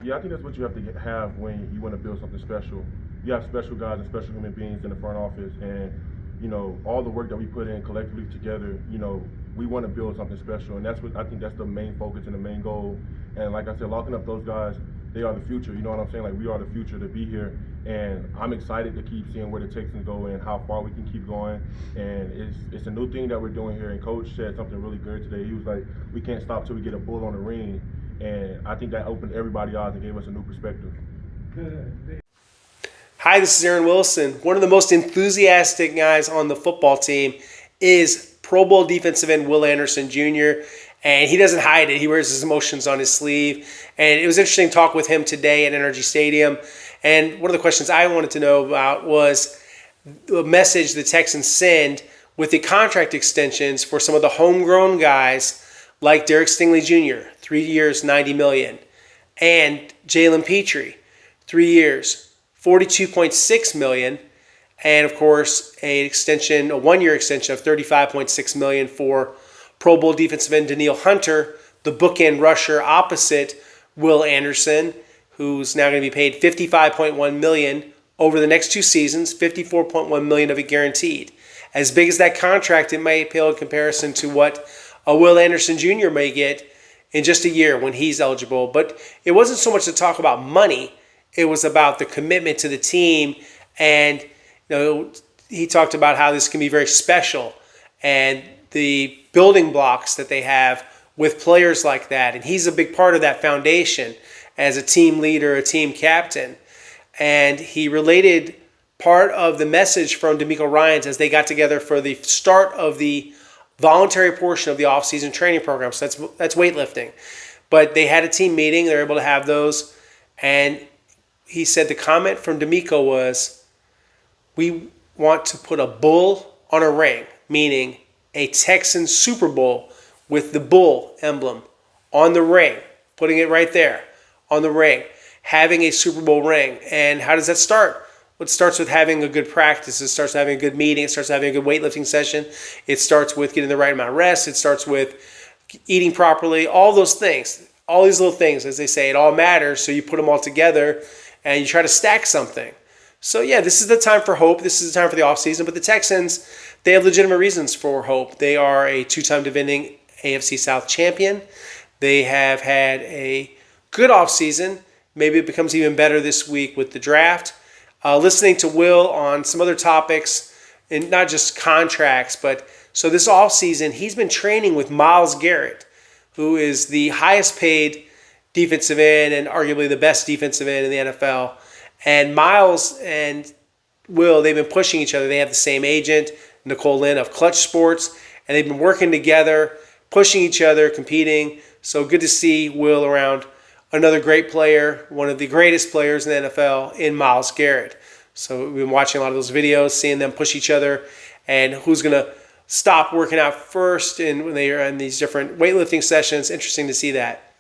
Yeah, I think that's what you have to have when you want to build something special. You have special guys and special human beings in the front office, and all the work that we put in collectively together. We want to build something special, and that's what I think that's the main focus and the main goal. And like I said, locking up those guys, they are the future. You know what I'm saying? Like we are the future to be here, and I'm excited to keep seeing where the Texans go and how far we can keep going. And it's a new thing that we're doing here. And Coach said something really good today. He was like, "We can't stop till we get a bull on the ring." And I think that opened everybody's eyes and gave us a new perspective. Hi, this is Aaron Wilson. One of the most enthusiastic guys on the football team is Pro Bowl defensive end Will Anderson Jr., and he doesn't hide it. He wears his emotions on his sleeve. And it was interesting to talk with him today at Energy Stadium. And one of the questions I wanted to know about was the message the Texans send with the contract extensions for some of the homegrown guys like Derek Stingley Jr., 3 years, $90 million, and Jalen Petrie, 3 years, $42.6 million, and of course a 1-year extension of $35.6 million for Pro Bowl defensive end Danielle Hunter, the bookend rusher opposite Will Anderson, who's now going to be paid $55.1 million over the next 2 seasons, $54.1 million of it guaranteed. As big as that contract, it may pale in comparison to what a Will Anderson Jr. may get in just a year when he's eligible. But it wasn't so much to talk about money. It was about the commitment to the team. And he talked about how this can be very special and the building blocks that they have with players like that. And he's a big part of that foundation as a team leader, a team captain. And he related part of the message from DeMeco Ryans as they got together for the start of the voluntary portion of the offseason training program. So that's weightlifting. But they had a team meeting. They were able to have those. And he said the comment from DeMeco was, we want to put a bull on a ring, meaning a Texan Super Bowl with the bull emblem on the ring, putting it right there on the ring, having a Super Bowl ring. And how does that start? Well, it starts with having a good practice. It starts with having a good meeting. It starts with having a good weightlifting session. It starts with getting the right amount of rest. It starts with eating properly. All those things, all these little things, as they say, it all matters. So you put them all together and you try to stack something. So yeah, this is the time for hope. This is the time for the offseason. But the Texans, they have legitimate reasons for hope. They are a 2-time defending AFC South champion. They have had a good offseason. Maybe it becomes even better this week with the draft. Listening to Will on some other topics, and not just contracts, but so this offseason, he's been training with Myles Garrett, who is the highest paid defensive end and arguably the best defensive end in the NFL. And Myles and Will, they've been pushing each other. They have the same agent, Nicole Lynn of Clutch Sports, and they've been working together, pushing each other, competing. So good to see Will around another great player, one of the greatest players in the NFL, in Myles Garrett. So we've been watching a lot of those videos, seeing them push each other, and who's going to stop working out first when they are in these different weightlifting sessions. Interesting to see that.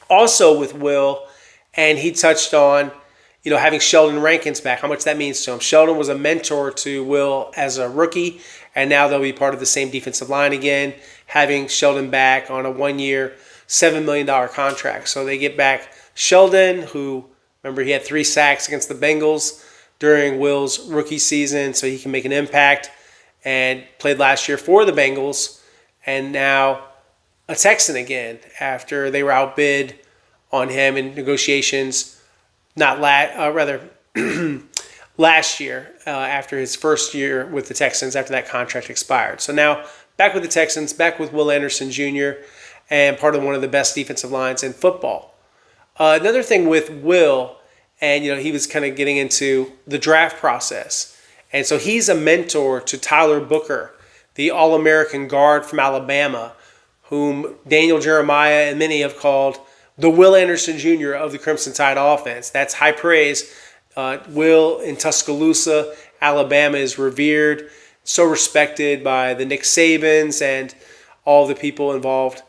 Also with Will, and he touched on, having Sheldon Rankins back, how much that means to him. Sheldon was a mentor to Will as a rookie, and now they'll be part of the same defensive line again, having Sheldon back on a 1-year, $7 million contract. So they get back Sheldon, who, remember, he had 3 sacks against the Bengals during Will's rookie season, so he can make an impact, and played last year for the Bengals, and now a Texan again after they were outbid on him in negotiations, last year after his first year with the Texans after that contract expired. So now back with the Texans, back with Will Anderson Jr., and part of one of the best defensive lines in football. Another thing with Will, and he was kind of getting into the draft process. And so he's a mentor to Tyler Booker, the All-American guard from Alabama, whom Daniel Jeremiah and many have called the Will Anderson Jr. of the Crimson Tide offense. That's high praise. Will in Tuscaloosa, Alabama is revered, so respected by the Nick Sabans and all the people involved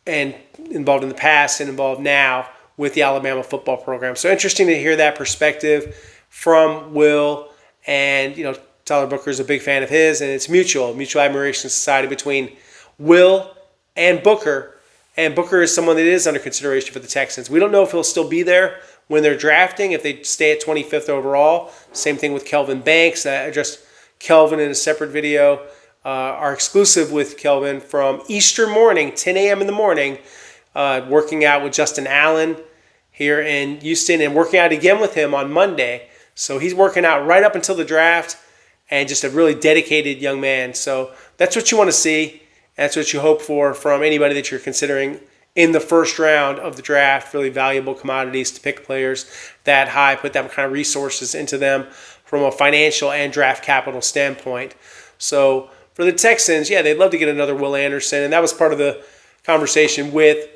in the past and involved now with the Alabama football program. So interesting to hear that perspective from Will. And, Tyler Booker is a big fan of his, and it's mutual admiration society between Will and Booker. And Booker is someone that is under consideration for the Texans. We don't know if he'll still be there when they're drafting, if they stay at 25th overall. Same thing with Kelvin Banks. I addressed Kelvin in a separate video. Our exclusive with Kelvin from Easter morning, 10 a.m. in the morning, working out with Justin Allen here in Houston and working out again with him on Monday. So he's working out right up until the draft and just a really dedicated young man. So that's what you want to see. That's what you hope for from anybody that you're considering in the first round of the draft. Really valuable commodities to pick players that high, put that kind of resources into them from a financial and draft capital standpoint. So for the Texans, yeah, they'd love to get another Will Anderson, and that was part of the conversation with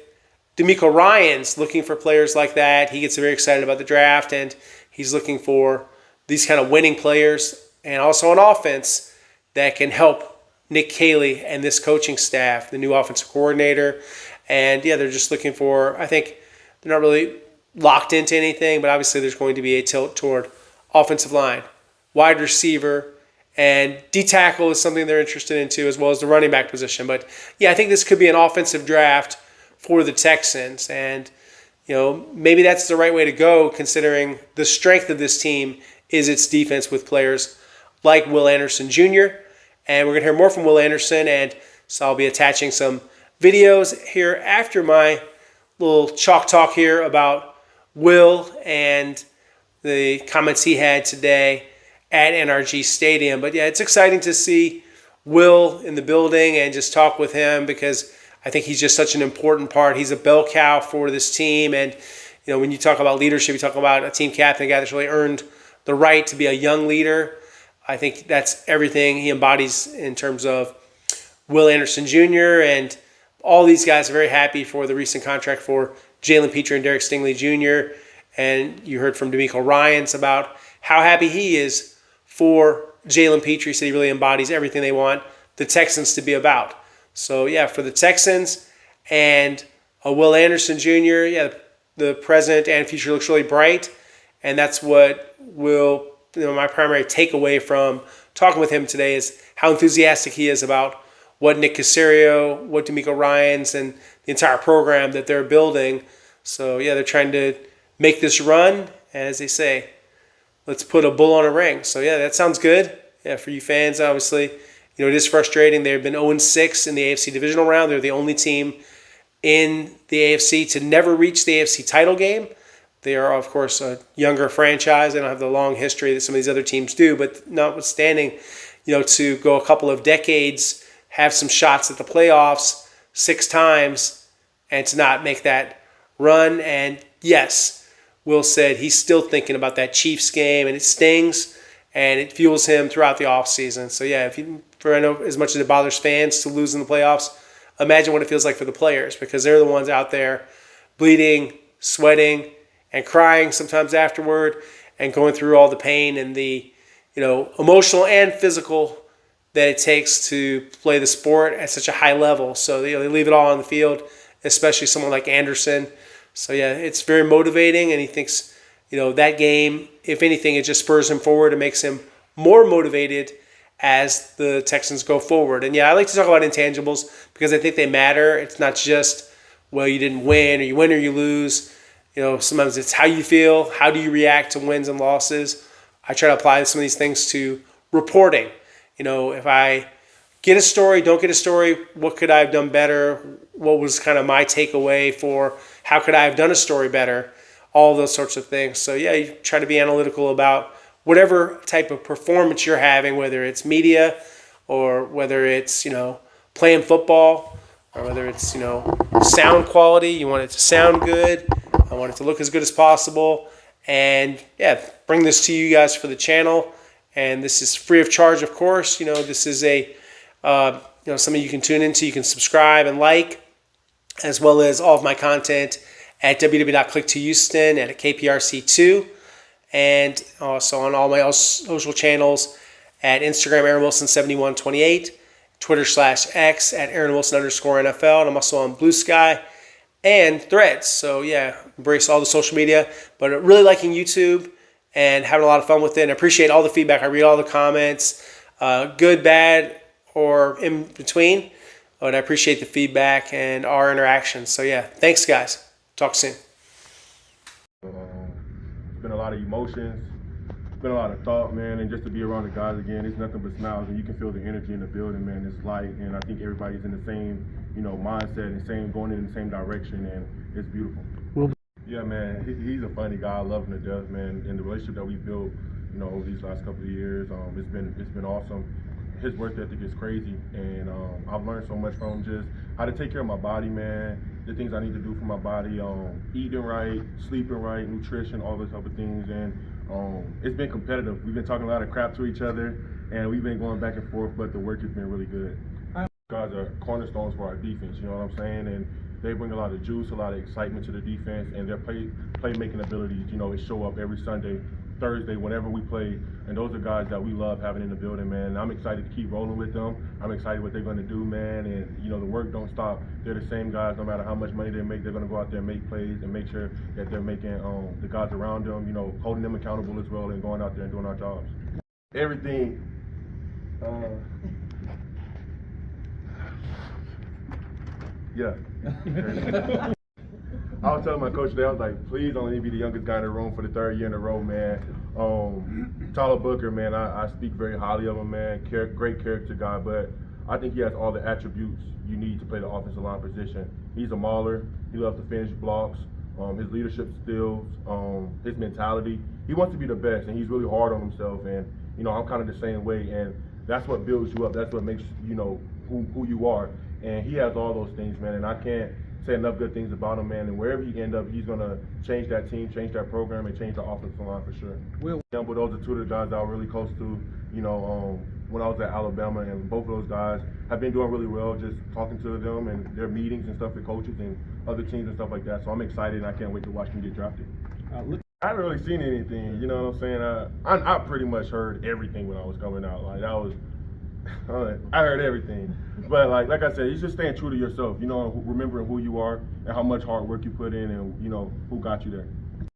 DeMeco Ryans, looking for players like that. He gets very excited about the draft, and he's looking for these kind of winning players and also an offense that can help Nick Caley and this coaching staff, the new offensive coordinator. And, yeah, they're just looking for, I think they're not really locked into anything, but obviously there's going to be a tilt toward offensive line, wide receiver, and D-tackle is something they're interested in too, as well as the running back position. But, yeah, I think this could be an offensive draft for the Texans. And, you know, maybe that's the right way to go considering the strength of this team is its defense with players like Will Anderson Jr., and we're going to hear more from Will Anderson, and so I'll be attaching some videos here after my little chalk talk here about Will and the comments he had today at NRG Stadium. But, yeah, it's exciting to see Will in the building and just talk with him because I think he's just such an important part. He's a bell cow for this team, and, you know, when you talk about leadership, you talk about a team captain, a guy that's really earned the right to be a young leader. I think that's everything he embodies in terms of Will Anderson Jr. And all these guys are very happy for the recent contract for Jalen Petrie and Derek Stingley Jr. And you heard from DeMeco Ryans about how happy he is for Jalen Petrie. So he really embodies everything they want the Texans to be about. So, yeah, for the Texans and Will Anderson Jr., yeah, the present and future looks really bright. And that's what will, you know, my primary takeaway from talking with him today is how enthusiastic he is about what Nick Caserio, what DeMeco Ryans, and the entire program that they're building. So, yeah, they're trying to make this run. And as they say, let's put a bull on a ring. So, yeah, that sounds good. Yeah, for you fans, obviously, you know, it is frustrating. They've been 0-6 in the AFC divisional round. They're the only team in the AFC to never reach the AFC title game. They are, of course, a younger franchise. They don't have the long history that some of these other teams do, but notwithstanding, you know, to go a couple of decades, have some shots at the playoffs 6 times, and to not make that run. And yes, Will said he's still thinking about that Chiefs game, and it stings, and it fuels him throughout the offseason. So, yeah, I know as much as it bothers fans to lose in the playoffs, imagine what it feels like for the players because they're the ones out there bleeding, sweating, and crying sometimes afterward and going through all the pain and the, you know, emotional and physical that it takes to play the sport at such a high level. So, you know, they leave it all on the field, especially someone like Anderson. So, yeah, it's very motivating, and he thinks, you know, that game, if anything, it just spurs him forward and makes him more motivated as the Texans go forward. And, yeah, I like to talk about intangibles because I think they matter. It's not just, well, you didn't win or you lose. You know, sometimes it's how you feel, how do you react to wins and losses. I try to apply some of these things to reporting. You know, if I get a story, don't get a story, what could I have done better? What was kind of my takeaway for how could I have done a story better? All those sorts of things. So, yeah, you try to be analytical about whatever type of performance you're having, whether it's media or whether it's, you know, playing football or whether it's, you know, sound quality. You want it to sound good. I want it to look as good as possible. And, yeah, bring this to you guys for the channel. And this is free of charge, of course. You know, this is a, you know, something you can tune into. You can subscribe and like, as well as all of my content at www.click2houston and at KPRC2. And also on all my social channels at Instagram, AaronWilson7128, Twitter /X at AaronWilson_NFL. And I'm also on Blue Sky and Threads. So, yeah, embrace all the social media. But really liking YouTube and having a lot of fun with it. And I appreciate all the feedback. I read all the comments, good, bad, or in between. And I appreciate the feedback and our interactions. So yeah, thanks guys. Talk soon. It's been a lot of emotions. It's been a lot of thought, man, and just to be around the guys again, it's nothing but smiles, and you can feel the energy in the building, man. It's light, and I think everybody's in the same, mindset and going in the same direction, and it's beautiful. Yeah, man, he's a funny guy. I love him to death, man. And the relationship that we built, over these last couple of years, it's been awesome. His work ethic is crazy, and I've learned so much from him, just how to take care of my body, man. The things I need to do for my body, eating right, sleeping right, nutrition, all those type of things, and it's been competitive. We've been talking a lot of crap to each other, and we've been going back and forth, but the work has been really good. Guys are cornerstones for our defense, you know what I'm saying? And they bring a lot of juice, a lot of excitement to the defense, and their playmaking abilities, it show up every Sunday, Thursday, whenever we play. And those are guys that we love having in the building, man. And I'm excited to keep rolling with them. I'm excited what they're going to do, man. And, the work don't stop. They're the same guys, no matter how much money they make, they're going to go out there and make plays and make sure that they're making the guys around them, holding them accountable as well and going out there and doing our jobs. Everything. Yeah. I was telling my coach today, I was like, please don't let me be the youngest guy in the room for the third year in a row, man. Tyler Booker, man, I speak very highly of him, man. Great character guy, but I think he has all the attributes you need to play the offensive line position. He's a mauler. He loves to finish blocks. His leadership skills, his mentality. He wants to be the best, and he's really hard on himself. And, I'm kind of the same way, and that's what builds you up. That's what makes, who you are. And he has all those things, man, and I can't say enough good things about him, man. And wherever he ends up, he's going to change that team, change that program, and change the offensive line for sure. But those are two of the guys that I was really close to, when I was at Alabama, and both of those guys have been doing really well, just talking to them and their meetings and stuff with coaches and other teams and stuff like that. So I'm excited, and I can't wait to watch them get drafted. I haven't really seen anything, you know what I'm saying? I pretty much heard everything when I was coming out. Like, that was... I heard everything, but like I said, it's just staying true to yourself, remembering who you are and how much hard work you put in, and who got you there.